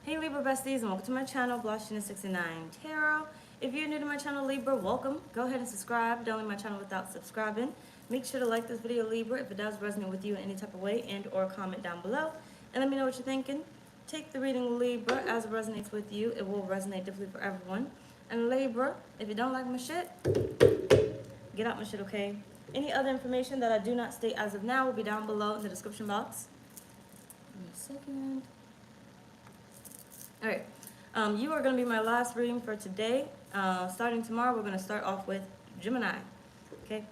Hey Libra besties, and welcome to my channel, blahscrystalsale Tarot. If you're new to my channel, Libra, welcome. Go ahead and subscribe. Don't leave my channel without subscribing. Make sure to like this video, Libra, if it does resonate with you in any type of way, and or comment down below. And let me know what you're thinking. Take the reading, Libra, as it resonates with you. It will resonate differently for everyone. And Libra, if you don't like my shit, get out my shit, okay? Any other information that I do not state as of now will be down below in the description box. Give me a second. All right, you are going to be my last reading for today. Starting tomorrow, we're going to start off with Gemini. Okay.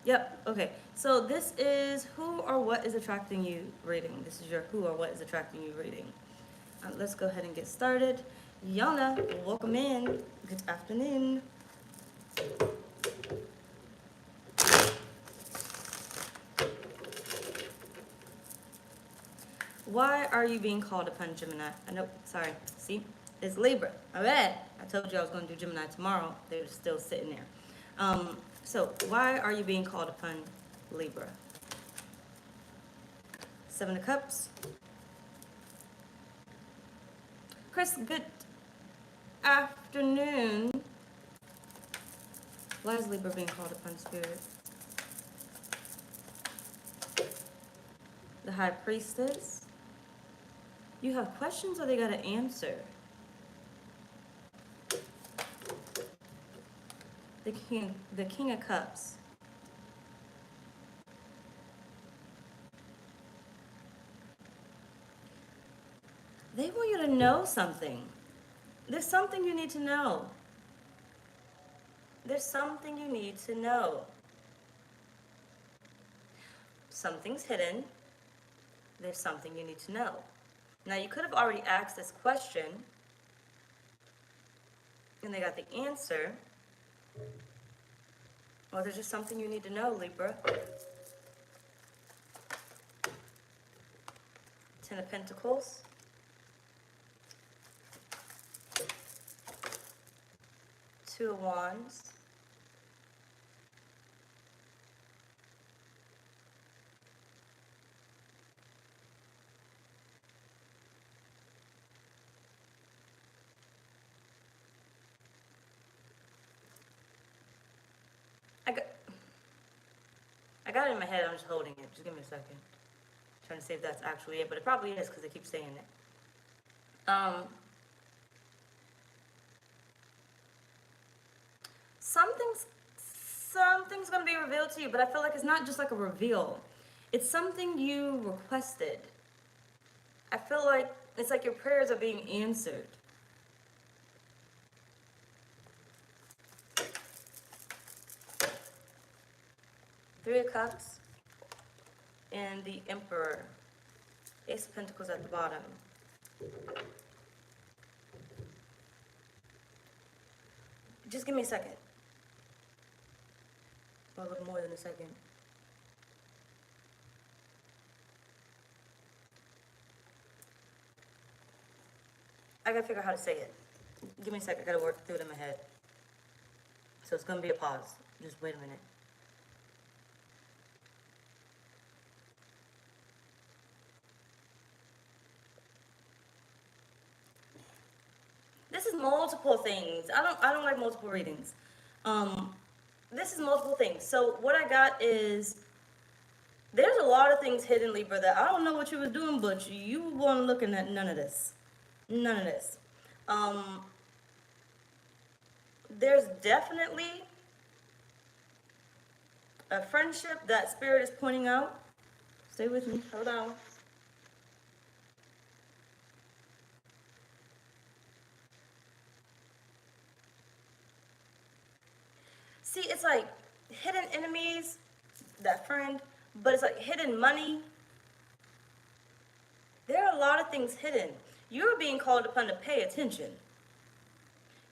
Yep. Okay. So this is who or what is attracting you reading. This is your who or what is attracting you reading. Let's go ahead and get started. Yana, welcome in. Good afternoon. Why are you being called upon, Gemini? Nope, sorry. See? It's Libra. All right. I told you I was going to do Gemini tomorrow. They're still sitting there. So, why are you being called upon, Libra? Seven of Cups. Chris, good afternoon. Why is Libra being called upon, Spirit? The High Priestess. You have questions or they got to answer? The King of Cups. They want you to know something. There's something you need to know. There's something you need to know. Something's hidden. There's something you need to know. Now, you could have already asked this question, and they got the answer. Or there's just something you need to know, Libra. Ten of Pentacles. Two of Wands. I got it in my head, I'm just holding it. Just give me a second. I'm trying to see if that's actually it, but it probably is because they keep saying it. Something's going to be revealed to you, but I feel like it's not just like a reveal. It's something you requested. I feel like it's like your prayers are being answered. Three of Cups and the Emperor. Ace of Pentacles at the bottom. Just give me a second. Or a little more than a second. I gotta figure out how to say it. Give me a second, I gotta work through it in my head. So it's gonna be a pause. Just wait a minute. This is multiple things. I don't like multiple readings. This is multiple things. So what I got is there's a lot of things hidden, Libra, that I don't know what you was doing, but you weren't looking at none of this. None of this. There's definitely a friendship that Spirit is pointing out. Stay with me. Hold on. See, it's like hidden enemies, that friend, but it's like hidden money. There are a lot of things hidden. You're being called upon to pay attention.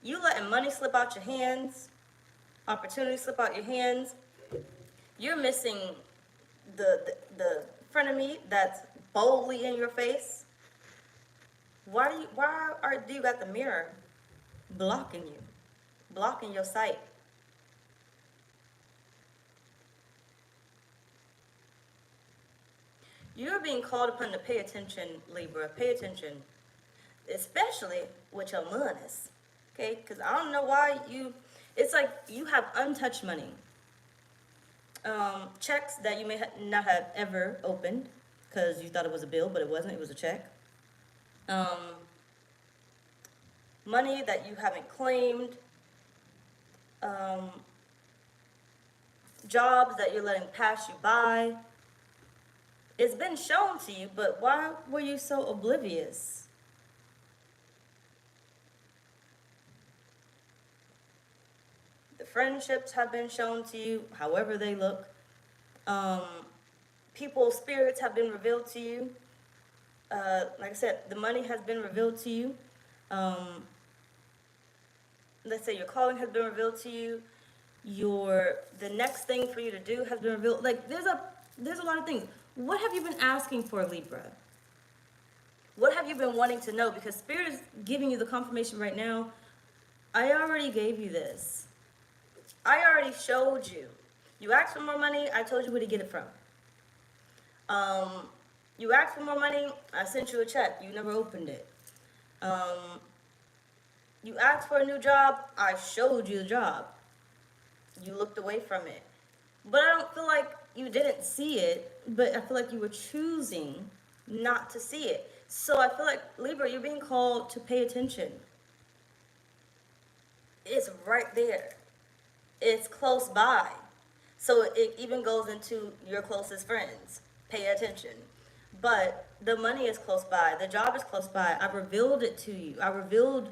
You letting money slip out your hands, opportunity slip out your hands. You're missing the frenemy that's boldly in your face. Why do you got the mirror blocking you, blocking your sight? You're being called upon to pay attention, Libra. Pay attention, especially with your monies. Okay, because I don't know why it's like you have untouched money. Checks that you may not have ever opened because you thought it was a bill, but it wasn't. It was a check. Money that you haven't claimed. Jobs that you're letting pass you by. It's been shown to you, but why were you so oblivious? The friendships have been shown to you, however they look. People's spirits have been revealed to you. Like I said, the money has been revealed to you. Let's say your calling has been revealed to you. The next thing for you to do has been revealed. Like there's a lot of things. What have you been asking for, Libra? What have you been wanting to know? Because Spirit is giving you the confirmation right now. I already gave you this. I already showed you. You asked for more money, I told you where to get it from. You asked for more money, I sent you a check. You never opened it. You asked for a new job, I showed you the job. You looked away from it. But I don't feel like you didn't see it, but I feel like you were choosing not to see it. So I feel like, Libra, you're being called to pay attention. It's right there. It's close by. So it even goes into your closest friends. Pay attention. But the money is close by. The job is close by. I revealed it to you. I revealed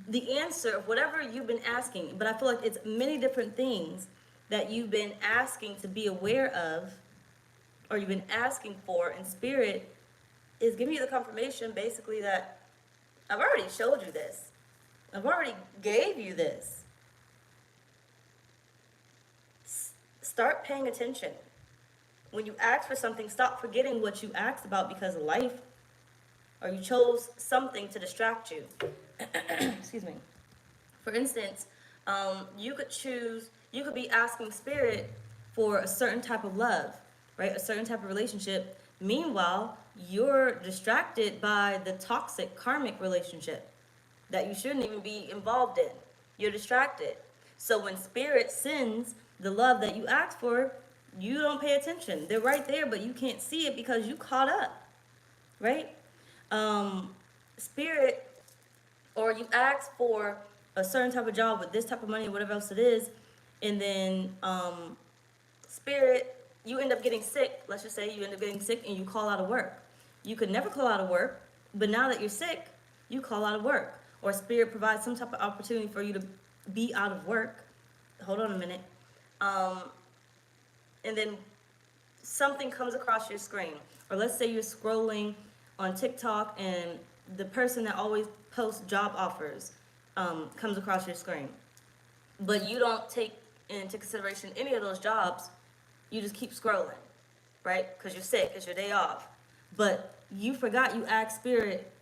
the answer of whatever you've been asking. But I feel like it's many different things that you've been asking to be aware of, or you've been asking for, and Spirit is giving you the confirmation basically that I've already showed you this. I've already gave you this. Start paying attention. When you ask for something, stop forgetting what you asked about because of life, or you chose something to distract you. Excuse me. For instance, you could be asking Spirit for a certain type of love, right? A certain type of relationship. Meanwhile, you're distracted by the toxic karmic relationship that you shouldn't even be involved in. You're distracted. So when Spirit sends the love that you asked for, you don't pay attention. They're right there, but you can't see it because you caught up, right? Spirit, or you ask for a certain type of job with this type of money or whatever else it is, and then Spirit, you end up getting sick. Let's just say you end up getting sick and you call out of work. You could never call out of work, but now that you're sick, you call out of work. Or Spirit provides some type of opportunity for you to be out of work. Hold on a minute. And then something comes across your screen. Or let's say you're scrolling on TikTok and the person that always posts job offers comes across your screen. But you don't take into consideration any of those jobs. You just keep scrolling, right? Because you're sick, it's your day off. But you forgot you asked Spirit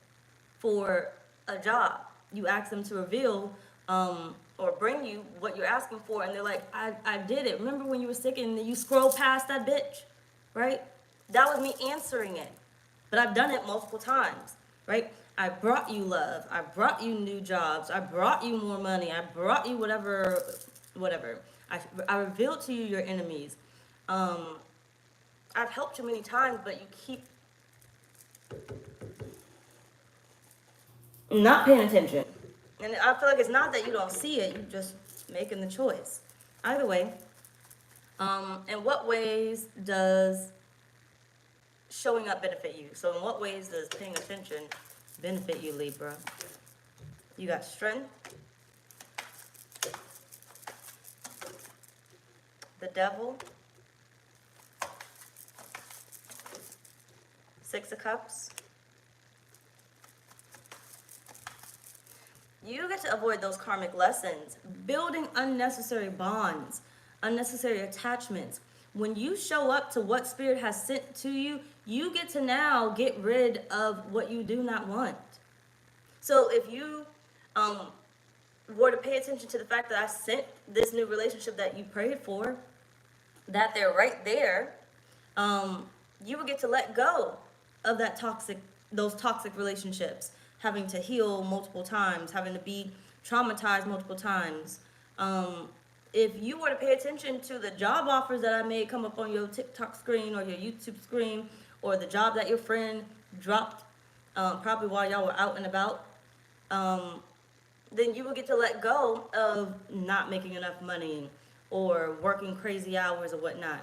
for a job. You asked them to reveal or bring you what you're asking for, and they're like, I did it. Remember when you were sick and you scrolled past that bitch, right? That was me answering it. But I've done it multiple times, right? I brought you love. I brought you new jobs. I brought you more money. I brought you whatever. I revealed to you your enemies. I've helped you many times, but you keep not paying attention. And I feel like it's not that you don't see it, you're just making the choice. Either way, in what ways does showing up benefit you? So in what ways does paying attention benefit you, Libra? You got strength, the devil, 6 of Cups. You get to avoid those karmic lessons, building unnecessary bonds, unnecessary attachments. When you show up to what Spirit has sent to you, you get to now get rid of what you do not want. So if you were to pay attention to the fact that I sent this new relationship that you prayed for, that they're right there, you will get to let go of those toxic relationships, having to heal multiple times, having to be traumatized multiple times. If you were to pay attention to the job offers that I made come up on your TikTok screen or your YouTube screen, or the job that your friend dropped, probably while y'all were out and about, then you will get to let go of not making enough money or working crazy hours or whatnot.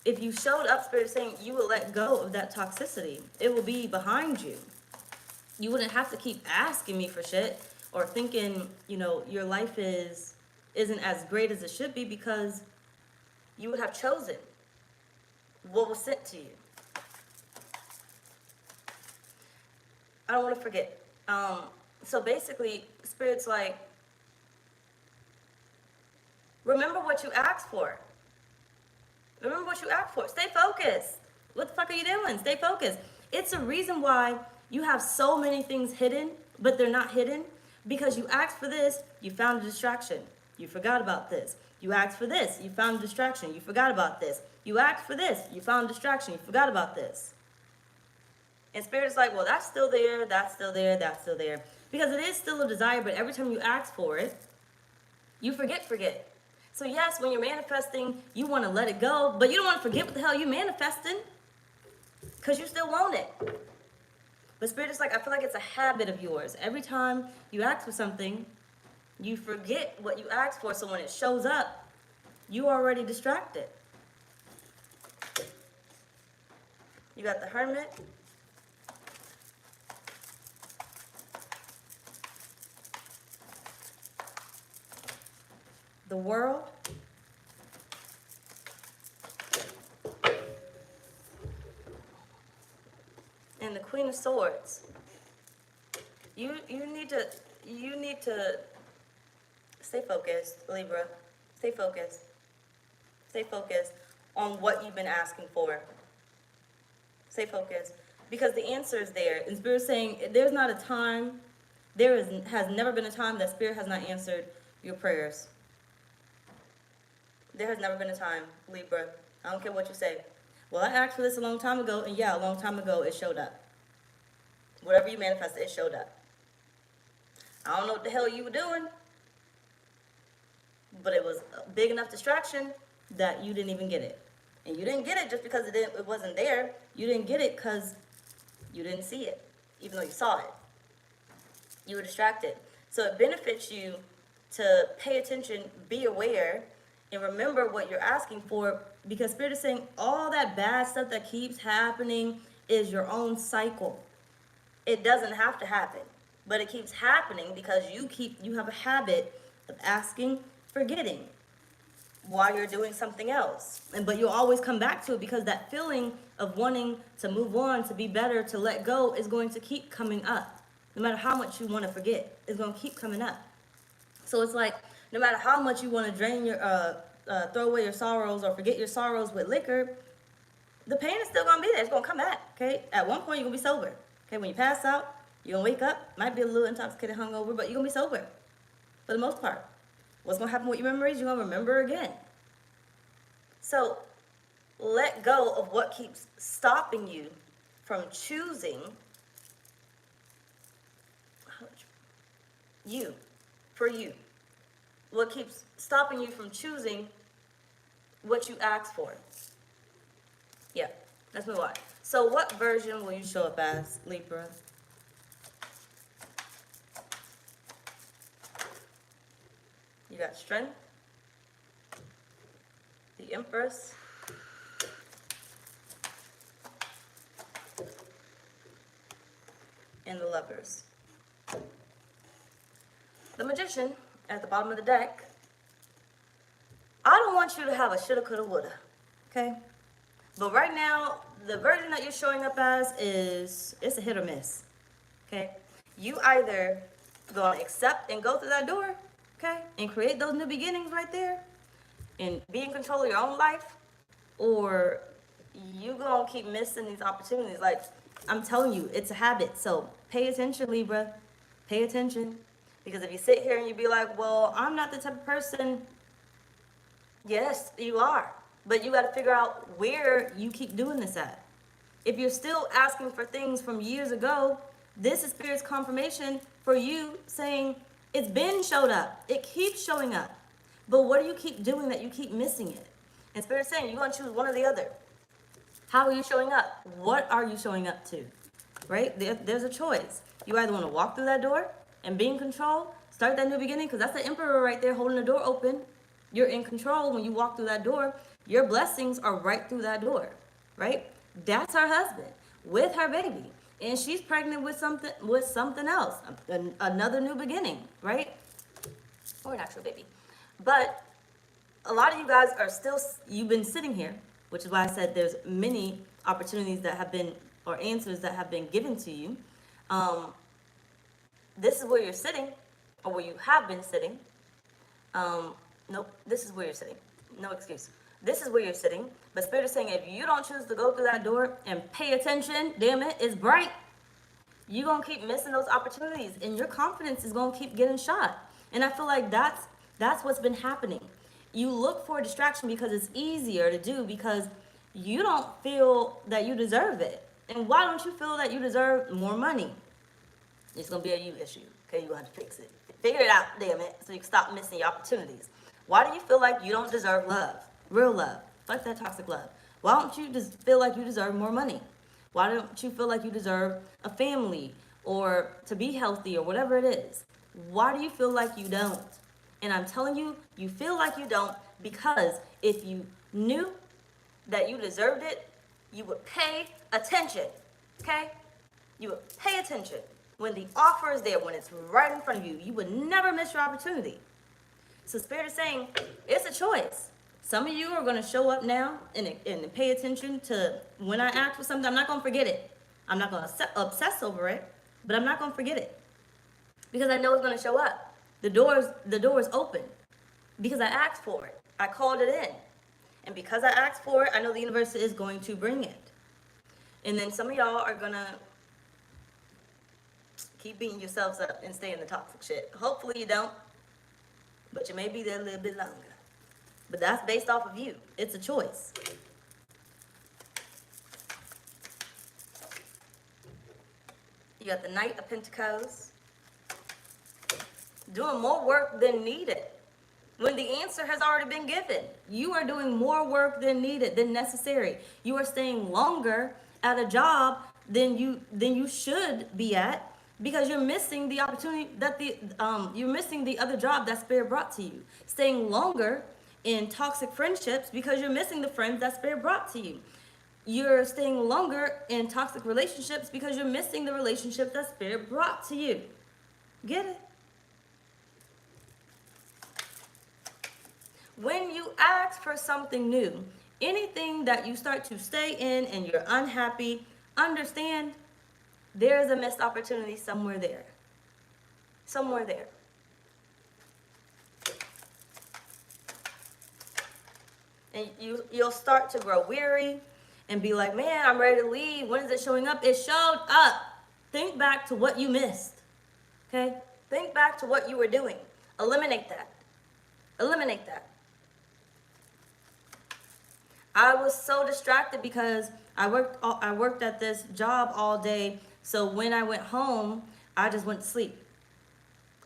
If you showed up, Spirit is saying, you will let go of that toxicity. It will be behind you. You wouldn't have to keep asking me for shit or thinking, your life isn't as great as it should be, because you would have chosen what was sent to you. I don't want to forget. So basically, Spirit's like, remember what you asked for. Remember what you asked for. Stay focused. What the fuck are you doing? Stay focused. It's a reason why you have so many things hidden, but they're not hidden, because you asked for this, you found a distraction. You forgot about this. You asked for this, you found a distraction. You forgot about this. You asked for this, you found a distraction. You forgot about this. And Spirit is like, well, that's still there, that's still there, that's still there. Because it is still a desire, but every time you ask for it, you forget. So yes, when you're manifesting, you want to let it go, but you don't want to forget what the hell you're manifesting, because you still want it. But Spirit is like, I feel like it's a habit of yours. Every time you ask for something, you forget what you asked for, so when it shows up, you are already distracted. You got the Hermit. The World. And the Queen of Swords. You need to stay focused, Libra. Stay focused. Stay focused on what you've been asking for. Stay focused. Because the answer is there. And Spirit is saying, there's not a time, has never been a time that Spirit has not answered your prayers. There has never been a time, Libra. I don't care what you say. Well, I asked for this a long time ago, and yeah, a long time ago it showed up. Whatever you manifested, it showed up. I don't know what the hell you were doing, but it was a big enough distraction that you didn't even get it. And you didn't get it just because it wasn't there. You didn't get it because you didn't see it, even though you saw it. You were distracted. So it benefits you to pay attention, be aware, and remember what you're asking for, because Spirit is saying all that bad stuff that keeps happening is your own cycle. It doesn't have to happen, but it keeps happening because you have a habit of asking, forgetting while you're doing something else. But you'll always come back to it, because that feeling of wanting to move on, to be better, to let go is going to keep coming up. No matter how much you want to forget, it's going to keep coming up. So it's like, no matter how much you want to drain your, throw away your sorrows or forget your sorrows with liquor, the pain is still going to be there. It's going to come back, okay? At one point, you're going to be sober. Okay, when you pass out, you're going to wake up. Might be a little intoxicated, hungover, but you're going to be sober for the most part. What's going to happen with your memories? You're going to remember again. So let go of what keeps stopping you from choosing you, for you. What keeps stopping you from choosing what you asked for. Yeah, let's move on. So what version will you show up as, Libra? You got Strength, the Empress, and the Lovers. The Magician at the bottom of the deck. I don't want you to have a shoulda, coulda, woulda, okay? But right now, the version that you're showing up as it's a hit or miss, okay? You either gonna accept and go through that door, okay, and create those new beginnings right there, and be in control of your own life, or you gonna keep missing these opportunities. Like, I'm telling you, it's a habit. So pay attention, Libra. Pay attention. Because if you sit here and you be like, well, I'm not the type of person. Yes, you are. But you got to figure out where you keep doing this at. If you're still asking for things from years ago, this is Spirit's confirmation for you saying it's been showed up. It keeps showing up. But what do you keep doing that you keep missing it? And Spirit's saying you're going to choose one or the other. How are you showing up? What are you showing up to? Right? There's a choice. You either want to walk through that door and be in control, start that new beginning, because that's the Emperor right there holding the door open. You're in control when you walk through that door. Your blessings are right through that door, right? That's her husband with her baby. And she's pregnant with something else, another new beginning, right? Or an actual baby. But a lot of you guys are still, you've been sitting here, which is why I said there's many opportunities that have been, or answers that have been given to you. This is where you're sitting, or where you have been sitting. Nope, this is where you're sitting. No excuse. This is where you're sitting. But Spirit is saying if you don't choose to go through that door and pay attention, damn it, it's bright. You're going to keep missing those opportunities, and your confidence is going to keep getting shot. And I feel like that's what's been happening. You look for a distraction because it's easier to do, because you don't feel that you deserve it. And why don't you feel that you deserve more money? It's going to be a you issue. Okay, you're going to have to fix it. Figure it out, damn it, so you can stop missing your opportunities. Why do you feel like you don't deserve love? Real love. Fuck that toxic love. Why don't you just feel like you deserve more money? Why don't you feel like you deserve a family, or to be healthy, or whatever it is? Why do you feel like you don't? And I'm telling you, you feel like you don't because if you knew that you deserved it, you would pay attention, okay? You would pay attention. When the offer is there, when it's right in front of you, you would never miss your opportunity. So Spirit is saying, it's a choice. Some of you are going to show up now and pay attention to when I ask for something. I'm not going to forget it. I'm not going to obsess over it, but I'm not going to forget it. Because I know it's going to show up. The door is open. Because I asked for it. I called it in. And because I asked for it, I know the universe is going to bring it. And then some of y'all are going to keep beating yourselves up and stay in the toxic shit. Hopefully you don't. But you may be there a little bit longer. But that's based off of you. It's a choice. You got the Knight of Pentacles. Doing more work than needed. When the answer has already been given. You are doing more work than needed, than necessary. You are staying longer at a job than you should be at, because you're missing the opportunity that you're missing the other job that Spirit brought to you. Staying longer in toxic friendships because you're missing the friends that Spirit brought to you. You're staying longer in toxic relationships because you're missing the relationship that Spirit brought to you. Get it? When you ask for something new, anything that you start to stay in and you're unhappy, understand there's a missed opportunity somewhere there. Somewhere there. And you'll start to grow weary and be like, man, I'm ready to leave. When is it showing up? It showed up. Think back to what you missed. Okay? Think back to what you were doing. Eliminate that. Eliminate that. I was so distracted because I worked at this job all day. So when I went home, I just went to sleep.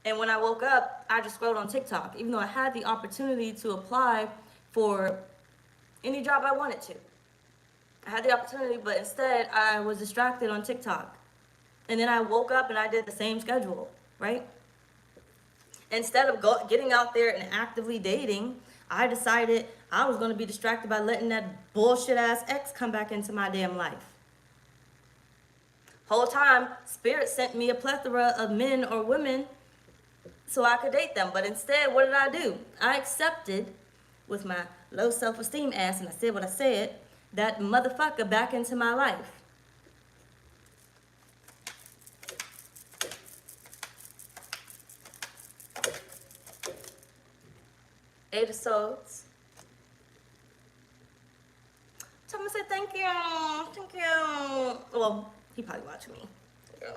And when I woke up, I just scrolled on TikTok, even though I had the opportunity to apply for any job I wanted to. I had the opportunity, but instead I was distracted on TikTok. And then I woke up and I did the same schedule, right? Instead of getting out there and actively dating, I decided I was going to be distracted by letting that bullshit ass ex come back into my damn life. Whole time, Spirit sent me a plethora of men or women so I could date them. But instead, what did I do? I accepted, with my low self-esteem ass, and I said what I said, that motherfucker back into my life. Eight of Swords. Tell me to say thank you. Thank you. Well, he probably watching me. Yeah.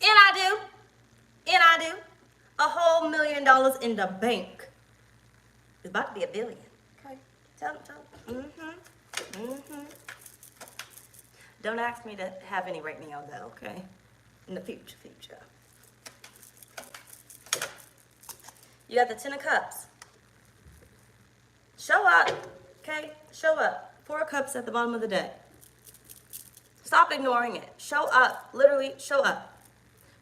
And I do. a whole $1 million in the bank. It's about to be $1 billion. Okay, tell them. Don't ask me to have any right now, though. Okay, in the future. You got the 10 of Cups. Show up, okay? Show up. 4 of Cups at the bottom of the deck. Stop ignoring it. Show up. Literally, show up.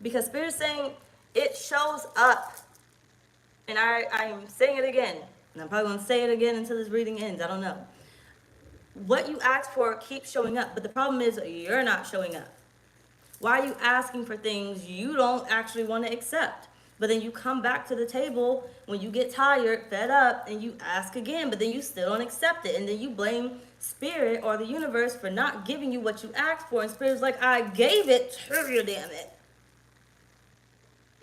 Because Spirit's saying it shows up. And I'm saying it again. And I'm probably going to say it again until this reading ends. I don't know. What you ask for keeps showing up. But the problem is you're not showing up. Why are you asking for things you don't actually want to accept? But then you come back to the table when you get tired, fed up, and you ask again, but then you still don't accept it. And then you blame Spirit or the universe for not giving you what you asked for. And Spirit's like, I gave it to you, damn it.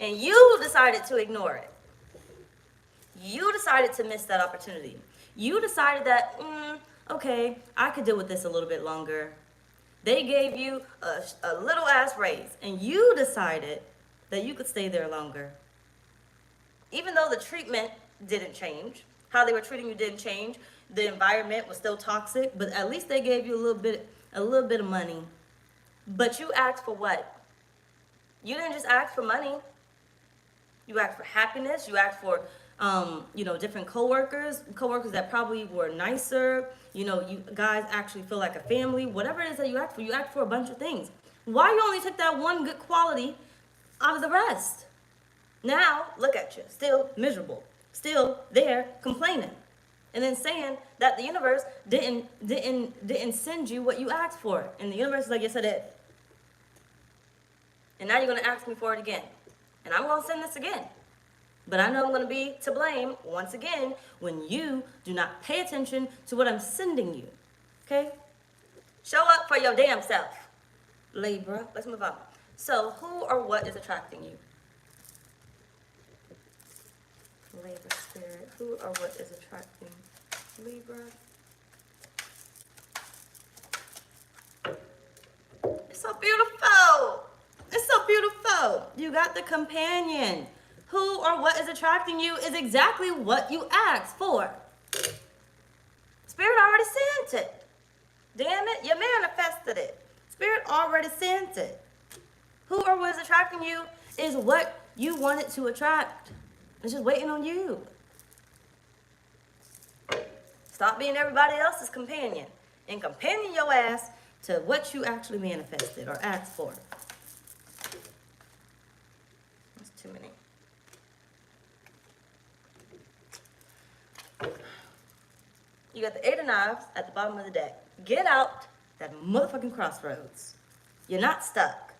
And you decided to ignore it. You decided to miss that opportunity. You decided that, okay, I could deal with this a little bit longer. They gave you a little ass raise, and you decided that you could stay there longer. Even though the treatment didn't change, how they were treating you didn't change, the environment was still toxic, but at least they gave you a little bit of money. But you asked for what? You didn't just ask for money. You asked for happiness. You asked for, different coworkers that probably were nicer. You guys actually feel like a family. Whatever it is that you asked for a bunch of things. Why you only took that one good quality out of the rest? Now, look at you, still miserable, still there complaining, and then saying that the universe didn't send you what you asked for. And the universe is like, yes, I did. And now you're going to ask me for it again. And I'm going to send this again. But I know I'm going to be to blame once again when you do not pay attention to what I'm sending you. Okay? Show up for your damn self. Libra, let's move on. So, who or what is attracting you? Libra Spirit, who or what is attracting Libra? It's so beautiful. It's so beautiful. You got the Companion. Who or what is attracting you is exactly what you asked for. Spirit already sent it. Damn it, you manifested it. Spirit already sent it. Who or what is attracting you is what you wanted to attract. It's just waiting on you. Stop being everybody else's companion and companion your ass to what you actually manifested or asked for. That's too many. You got the 8 of Knives at the bottom of the deck. Get out that motherfucking crossroads. You're not stuck.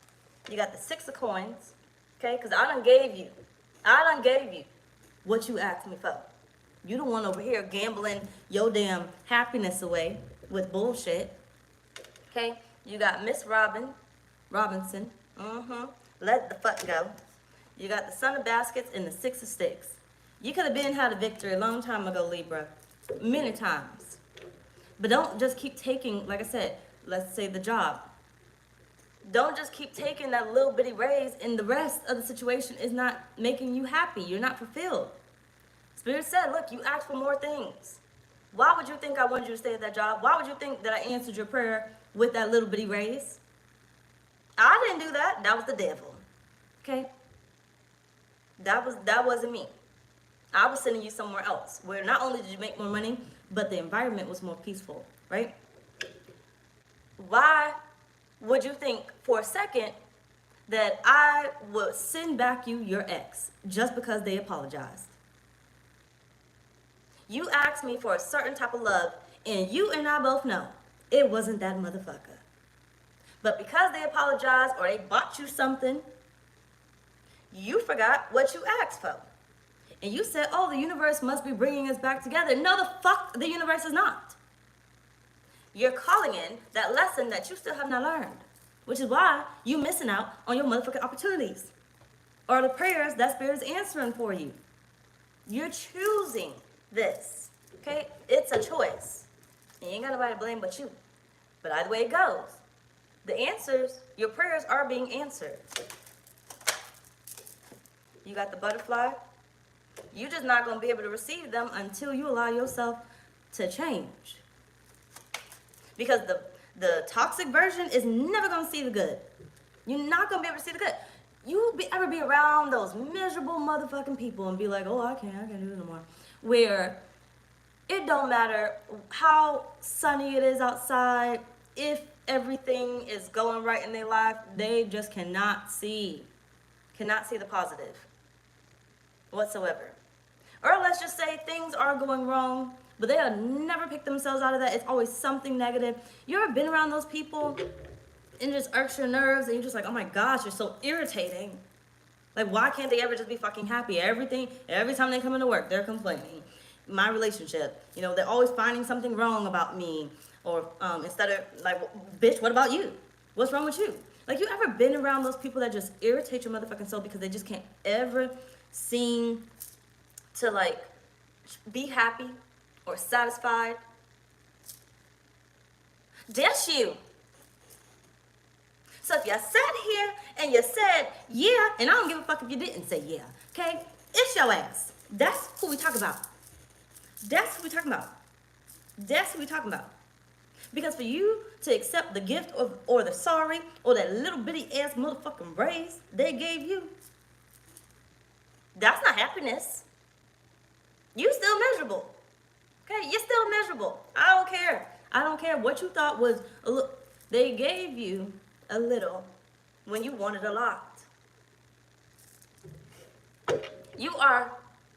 You got the 6 of Coins, okay? Because I done gave you what you asked me for. You the one over here gambling your damn happiness away with bullshit, okay? You got Miss Robinson, let the fuck go. You got the Son of Baskets and the 6 of Sticks. You could have had a victory a long time ago, Libra. Many times. But don't just keep taking, like I said, let's say the job. Don't just keep taking that little bitty raise and the rest of the situation is not making you happy. You're not fulfilled. Spirit said, look, you asked for more things. Why would you think I wanted you to stay at that job? Why would you think that I answered your prayer with that little bitty raise? I didn't do that. That was the devil. Okay? That wasn't me. I was sending you somewhere else where not only did you make more money, but the environment was more peaceful, right? Why would you think for a second that I would send back your ex just because they apologized? You asked me for a certain type of love, and you and I both know it wasn't that motherfucker. But because they apologized or they bought you something, you forgot what you asked for. And you said, oh, the universe must be bringing us back together. No, the fuck, the universe is not. You're calling in that lesson that you still have not learned, which is why you're missing out on your motherfucking opportunities or the prayers that Spirit is answering for you. You're choosing this, okay? It's a choice. And you ain't got nobody to blame but you. But either way it goes, the answers, your prayers are being answered. You got the butterfly. You're just not going to be able to receive them until you allow yourself to change. Because the toxic version is never going to see the good. You're not going to be able to see the good. You ever be around those miserable motherfucking people and be like, oh, I can't do it no more. Where it don't matter how sunny it is outside, if everything is going right in their life, they just cannot see the positive whatsoever. Or let's just say things are going wrong, but they'll never pick themselves out of that. It's always something negative. You ever been around those people and it just irks your nerves and you're just like, oh my gosh, you're so irritating. Like, why can't they ever just be fucking happy? Every time they come into work, they're complaining. My relationship, you know, they're always finding something wrong about me. Or instead of like, bitch, what about you? What's wrong with you? Like, you ever been around those people that just irritate your motherfucking soul because they just can't ever seem to like be happy or satisfied? That's you. So if you sat here and you said, yeah, and I don't give a fuck if you didn't say yeah, okay? It's your ass. That's who we talk about. That's who we talking about. That's who we talking about. Because for you to accept the gift of, or the sorry, or that little bitty ass motherfucking raise they gave you, that's not happiness. You still miserable. Okay, you're still miserable. I don't care. I don't care what you thought was a little. They gave you a little when you wanted a lot. You are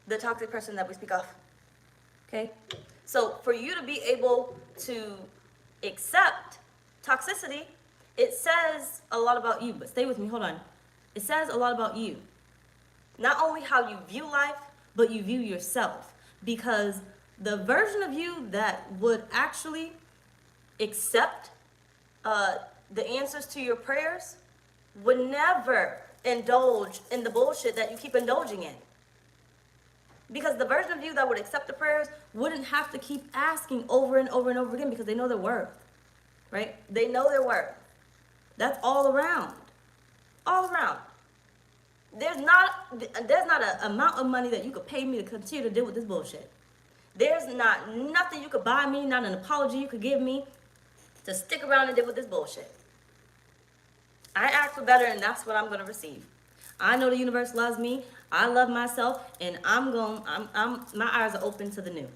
the toxic person that we speak of. Okay? So for you to be able to accept toxicity, it says a lot about you. But stay with me, hold on. It says a lot about you. Not only how you view life, but you view yourself. Because the version of you that would actually accept the answers to your prayers would never indulge in the bullshit that you keep indulging in. Because the version of you that would accept the prayers wouldn't have to keep asking over and over and over again because they know their worth, right? They know their worth. That's all around. All around. There's not an amount of money that you could pay me to continue to deal with this bullshit. There's not nothing you could buy me, not an apology you could give me to stick around and deal with this bullshit. I ask for better, and that's what I'm going to receive. I know the universe loves me. I love myself, and my eyes are open to the new.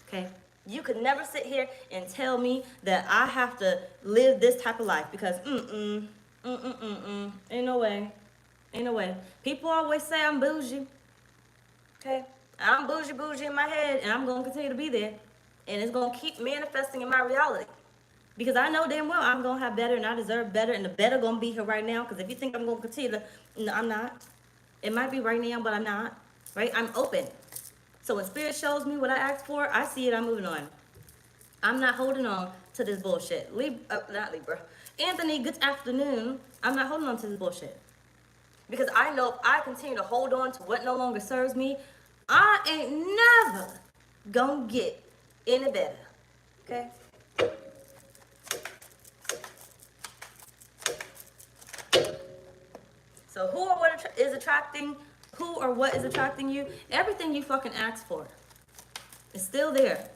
Okay? You could never sit here and tell me that I have to live this type of life because ain't no way. Ain't no way. People always say I'm bougie. Okay? I'm bougie in my head, and I'm going to continue to be there. And it's going to keep manifesting in my reality. Because I know damn well I'm going to have better, and I deserve better, and the better going to be here right now. Because if you think I'm going to continue to, no, I'm not. It might be right now, but I'm not. Right? I'm open. So when Spirit shows me what I asked for, I see it, I'm moving on. I'm not holding on to this bullshit. Not Libra. Anthony, good afternoon. I'm not holding on to this bullshit. Because I know if I continue to hold on to what no longer serves me, I ain't never gonna get any better. Okay? So who or what is attracting you? Everything you fucking asked for. It's still there.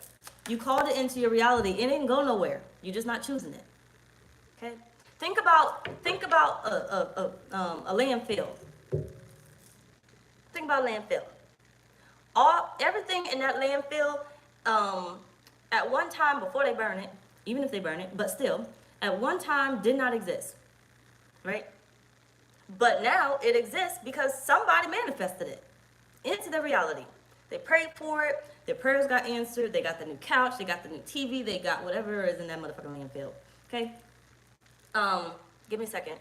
You called it into your reality. It ain't go nowhere. You're just not choosing it. Okay? Think about a landfill. Think about landfill. Everything in that landfill, at one time before they burn it, even if they burn it, but still, at one time did not exist, right? But now it exists because somebody manifested it into their reality. They prayed for it, their prayers got answered, they got the new couch, they got the new TV, they got whatever is in that motherfucking landfill, okay? Give me a second.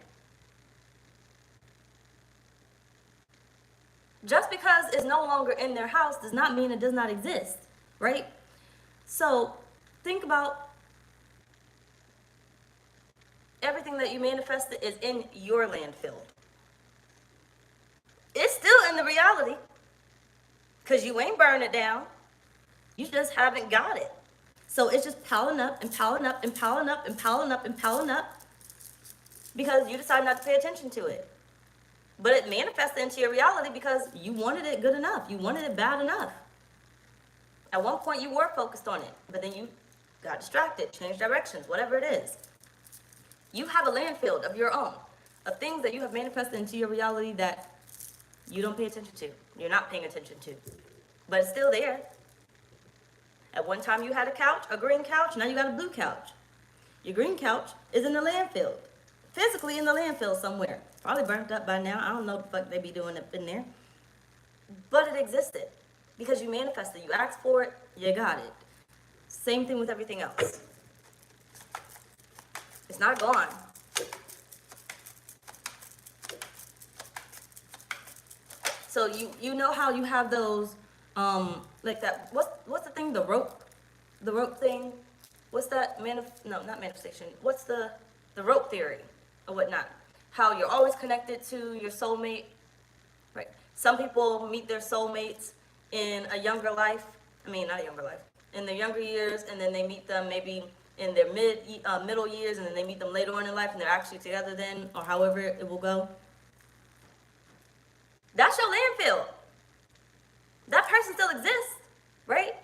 Just because it's no longer in their house does not mean it does not exist, right? So think about everything that you manifested is in your landfill. It's still in the reality because you ain't burned it down. You just haven't got it. So it's just piling up and piling up and piling up and piling up and piling up because you decide not to pay attention to it. But it manifested into your reality because you wanted it good enough. You wanted it bad enough. At one point, you were focused on it, but then you got distracted, changed directions, whatever it is. You have a landfill of your own, of things that you have manifested into your reality that you don't pay attention to. You're not paying attention to. But it's still there. At one time, you had a couch, a green couch. Now you got a blue couch. Your green couch is in the landfill, physically in the landfill somewhere. Probably burnt up by now. I don't know what the fuck they be doing up in there. But it existed because you manifested. You asked for it, you got it. Same thing with everything else. It's not gone. So you know how you have those like that, what's the thing, the rope thing? What's that, not manifestation, what's the rope theory or whatnot? How you're always connected to your soulmate, right? Some people meet their soulmates in a younger life, not a younger life, in their younger years, and then they meet them maybe in their middle years, and then they meet them later on in life, and they're actually together then, or however it will go. That's your landfill. That person still exists, right?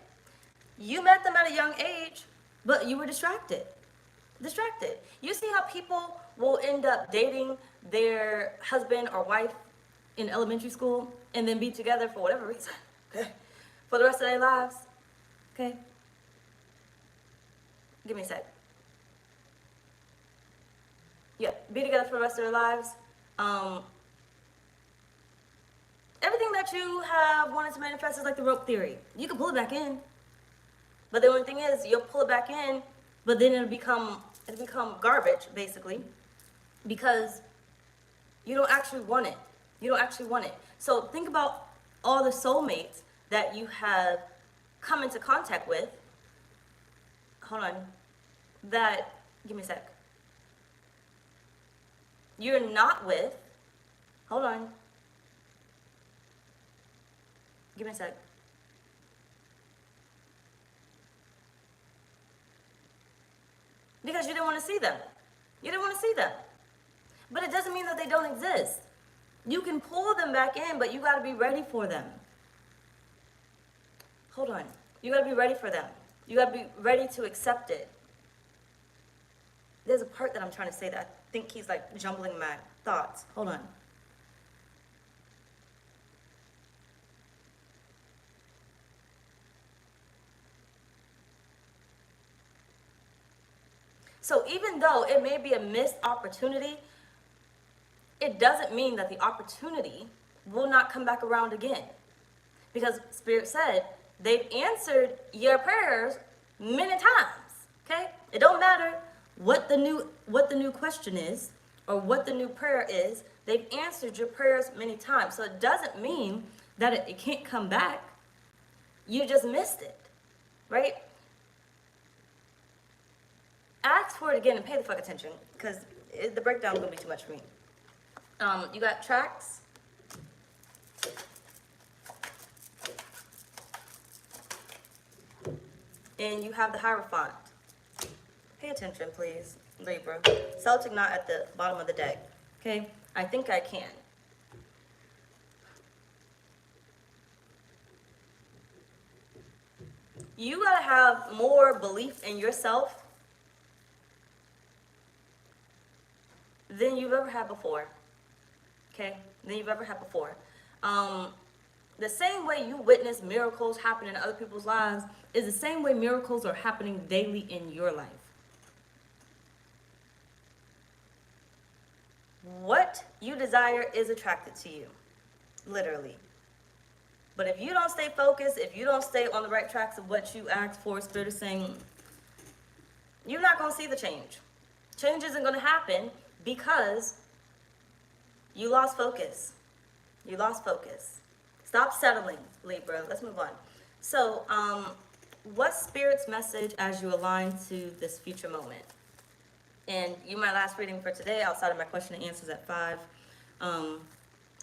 You met them at a young age, but you were distracted. You see how people will end up dating their husband or wife in elementary school and then be together for whatever reason, okay, for the rest of their lives, okay? Give me a sec. Yeah, be together for the rest of their lives. Everything that you have wanted to manifest is like the rope theory. You can pull it back in. But the only thing is, you'll pull it back in, but then it'll become garbage, basically, because you don't actually want it. So think about all the soulmates that you have come into contact with. Hold on. Give me a sec. You're not with. Hold on. Give me a sec. Because you didn't want to see them. But it doesn't mean that they don't exist. You can pull them back in, but you got to be ready for them. Hold on. You got to be ready for them. You got to be ready to accept it. There's a part that I'm trying to say that I think he's like jumbling my thoughts. Hold on. So even though it may be a missed opportunity, it doesn't mean that the opportunity will not come back around again. Because Spirit said they've answered your prayers many times, okay? It don't matter what the new question is or what the new prayer is. They've answered your prayers many times. So it doesn't mean that it can't come back. You just missed it, right? Ask for it again and pay the fuck attention, because the breakdown is going to be too much for me. You got tracks. And you have the Hierophant. Pay attention, please, Libra. Celtic knot at the bottom of the deck. Okay? I think I can. You got to have more belief in yourself than you've ever had before, okay? The same way you witness miracles happen in other people's lives is the same way miracles are happening daily in your life. What you desire is attracted to you, literally. But if you don't stay focused, if you don't stay on the right tracks of what you asked for, Spirit is saying, you're not going to see the change. Change isn't going to happen because you lost focus. Stop settling, Libra. Let's move on. So, what's Spirit's message as you align to this future moment? And my last reading for today, outside of my question and answers at 5.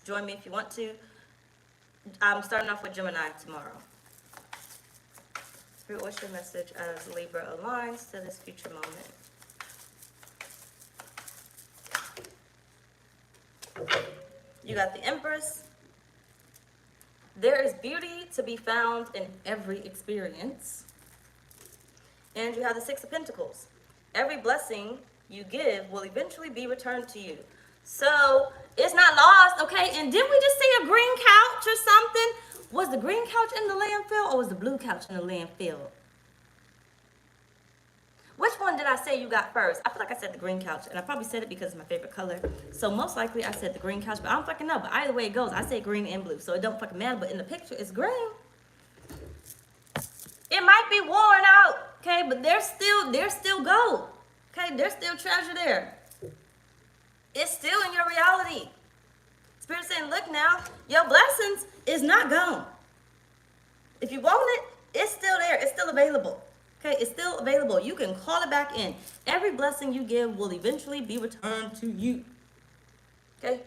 Join me if you want to. I'm starting off with Gemini tomorrow. Spirit, what's your message as Libra aligns to this future moment? You got the Empress. There is beauty to be found in every experience. And you have the Six of Pentacles. Every blessing you give will eventually be returned to you. So it's not lost, okay? And didn't we just see a green couch or something? Was the green couch in the landfill or was the blue couch in the landfill? Which one did I say you got first? I feel like I said the green couch, and I probably said it because it's my favorite color. So most likely I said the green couch, but I don't fucking know. But either way it goes, I say green and blue, so it don't fucking matter. But in the picture, it's green. It might be worn out, okay? But there's still gold, okay? There's still treasure there. It's still in your reality. Spirit saying, look now, your blessings is not gone. If you want it, it's still there. It's still available. Okay, it's still available. You can call it back in. Every blessing you give will eventually be returned to you. Okay?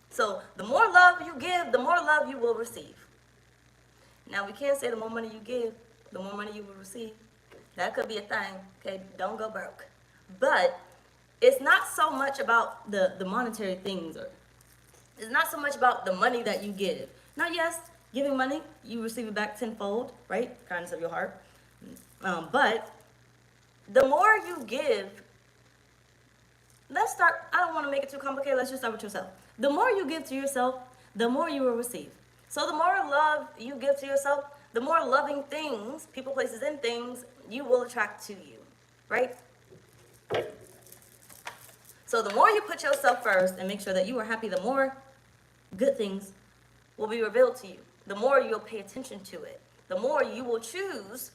So the more love you give, the more love you will receive. Now, we can't say the more money you give, the more money you will receive. That could be a thing. Okay, don't go broke. But it's not so much about the monetary things, or it's not so much about the money that you give. Now, yes, giving money, you receive it back tenfold, right? Kindness of your heart. But the more you give, let's start, I don't want to make it too complicated, let's just start with yourself. The more you give to yourself, the more you will receive. So the more love you give to yourself, the more loving things, people, places, and things, you will attract to you, right? So the more you put yourself first and make sure that you are happy, the more good things will be revealed to you. The more you'll pay attention to it. The more you will choose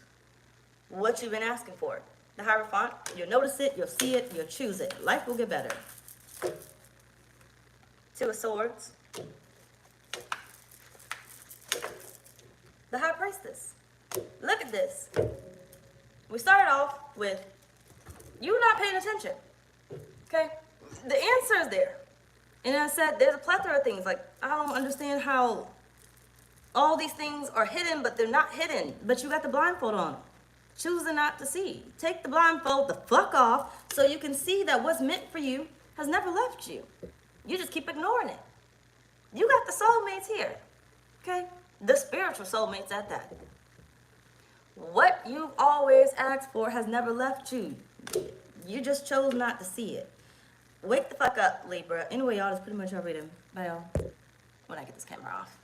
what you've been asking for. The Hierophant, you'll notice it, you'll see it, you'll choose it. Life will get better. Two of Swords. The High Priestess. Look at this. We started off with you not paying attention. Okay? The answer is there. And I said there's a plethora of things. Like, I don't understand how all these things are hidden, but they're not hidden. But you got the blindfold on. Choosing not to see. Take the blindfold the fuck off so you can see that what's meant for you has never left you. You just keep ignoring it. You got the soulmates here. Okay? The spiritual soulmates at that. What you've always asked for has never left you. You just chose not to see it. Wake the fuck up, Libra. Anyway, y'all, that's pretty much everything. Bye, y'all. When I get this camera off.